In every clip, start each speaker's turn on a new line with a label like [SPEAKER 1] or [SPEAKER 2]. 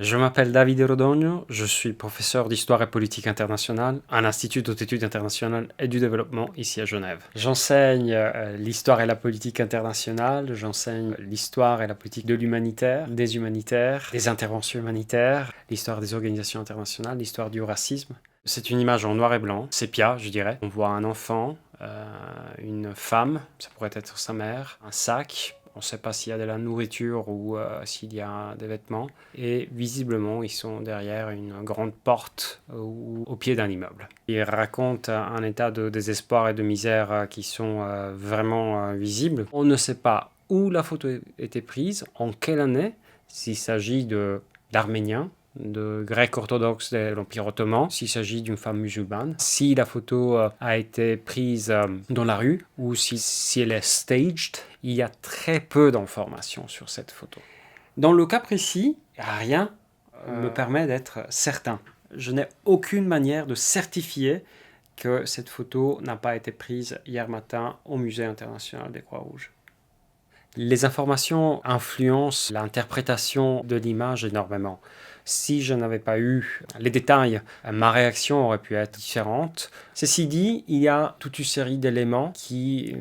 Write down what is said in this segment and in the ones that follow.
[SPEAKER 1] Je m'appelle Davide Rodogno, je suis professeur d'histoire et politique internationale à l'Institut haute études internationales et du développement ici à Genève. J'enseigne l'histoire et la politique internationale, j'enseigne l'histoire et la politique de l'humanitaire, des humanitaires, des interventions humanitaires, l'histoire des organisations internationales, l'histoire du racisme. C'est une image en noir et blanc, sépia je dirais. On voit un enfant, une femme, ça pourrait être sa mère, un sac. On ne sait pas s'il y a de la nourriture ou s'il y a des vêtements. Et visiblement, ils sont derrière une grande porte ou au pied d'un immeuble. Ils racontent un état de désespoir et de misère qui sont vraiment visibles. On ne sait pas où la photo a été prise, en quelle année, s'il s'agit d'Arméniens, de Grecs orthodoxes de l'Empire ottoman, s'il s'agit d'une femme musulmane, si la photo a été prise dans la rue ou si elle est staged. Il y a très peu d'informations sur cette photo. Dans le cas précis, rien me permet d'être certain. Je n'ai aucune manière de certifier que cette photo n'a pas été prise hier matin au Musée international des Croix-Rouges. Les informations influencent l'interprétation de l'image énormément. Si je n'avais pas eu les détails, ma réaction aurait pu être différente. Ceci dit, il y a toute une série d'éléments qui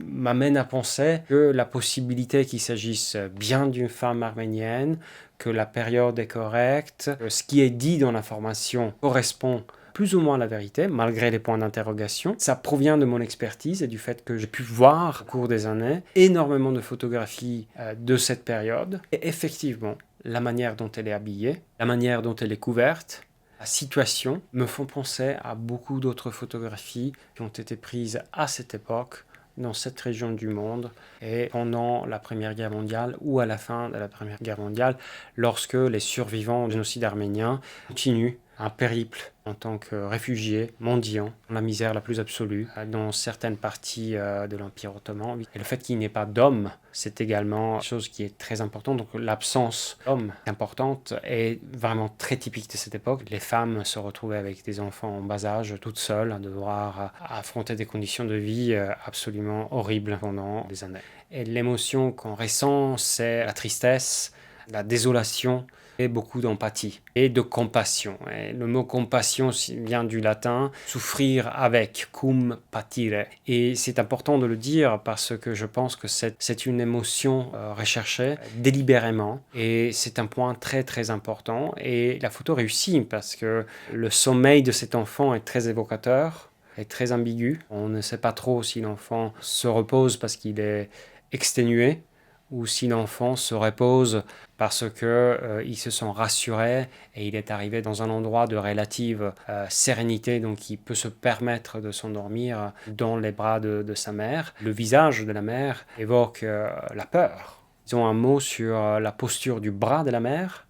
[SPEAKER 1] m'amènent à penser que la possibilité qu'il s'agisse bien d'une femme arménienne, que la période est correcte, que ce qui est dit dans l'information correspond plus ou moins à la vérité, malgré les points d'interrogation. Ça provient de mon expertise et du fait que j'ai pu voir au cours des années énormément de photographies de cette période. Et effectivement, la manière dont elle est habillée, la manière dont elle est couverte, la situation me font penser à beaucoup d'autres photographies qui ont été prises à cette époque, dans cette région du monde, et pendant la Première Guerre mondiale ou à la fin de la Première Guerre mondiale, lorsque les survivants du génocide arménien continuent un périple en tant que réfugiés, mendiants, dans la misère la plus absolue, dans certaines parties de l'Empire ottoman. Et le fait qu'il n'y ait pas d'hommes, c'est également une chose qui est très importante. Donc l'absence d'hommes est importante et vraiment très typique de cette époque. Les femmes se retrouvaient avec des enfants en bas âge, toutes seules, à devoir affronter des conditions de vie absolument horribles pendant des années. Et l'émotion qu'on ressent, c'est la tristesse, la désolation, et beaucoup d'empathie et de compassion. Et le mot compassion vient du latin souffrir avec, cum patire. Et c'est important de le dire parce que je pense que c'est une émotion recherchée délibérément et c'est un point très très important. Et la photo réussit parce que le sommeil de cet enfant est très évocateur, est très ambigu. On ne sait pas trop si l'enfant se repose parce qu'il est exténué ou si l'enfant se repose parce qu'il se sent rassuré et il est arrivé dans un endroit de relative sérénité, donc il peut se permettre de s'endormir dans les bras de sa mère. Le visage de la mère évoque la peur. Ils ont un mot sur la posture du bras de la mère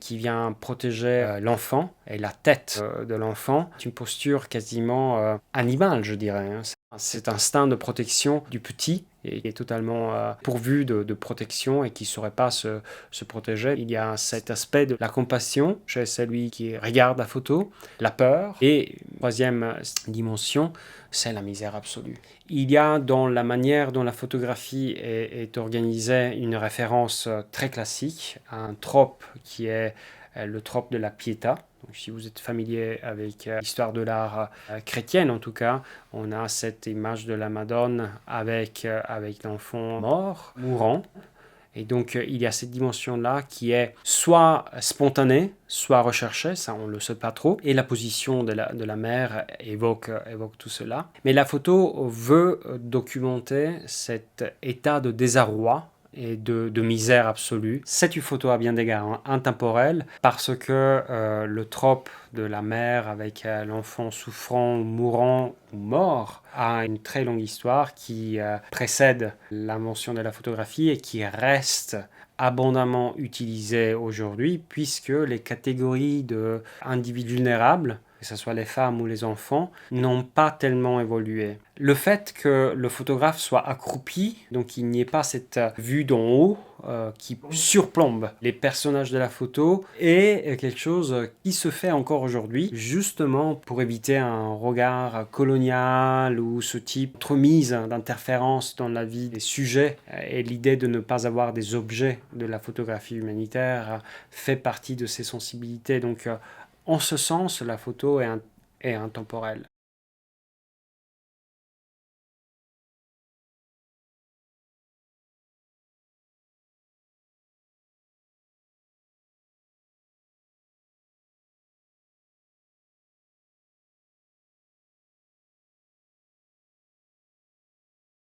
[SPEAKER 1] qui vient protéger l'enfant et la tête de l'enfant. C'est une posture quasiment animale, je dirais. Cet instinct de protection du petit et qui est totalement pourvu de protection et qui ne saurait pas se protéger. Il y a cet aspect de la compassion chez celui qui regarde la photo, la peur, et troisième dimension, c'est la misère absolue. Il y a dans la manière dont la photographie est organisée une référence très classique, un trope qui est le trope de la pietà. Donc, si vous êtes familier avec l'histoire de l'art chrétienne, en tout cas, on a cette image de la Madone avec l'enfant mort, mourant. Et donc, il y a cette dimension-là qui est soit spontanée, soit recherchée, ça on ne le sait pas trop. Et la position de la mère évoque tout cela. Mais la photo veut documenter cet état de désarroi et de misère absolue. C'est une photo à bien d'égards intemporelle parce que le trope de la mère avec l'enfant souffrant, mourant ou mort a une très longue histoire qui précède l'invention de la photographie et qui reste abondamment utilisée aujourd'hui puisque les catégories d'individus vulnérables que ce soit les femmes ou les enfants, n'ont pas tellement évolué. Le fait que le photographe soit accroupi, donc qu'il n'y ait pas cette vue d'en haut qui surplombe les personnages de la photo, est quelque chose qui se fait encore aujourd'hui, justement pour éviter un regard colonial ou ce type de remise d'interférence dans la vie des sujets. Et l'idée de ne pas avoir des objets de la photographie humanitaire fait partie de ces sensibilités. Donc en ce sens, la photo est intemporelle.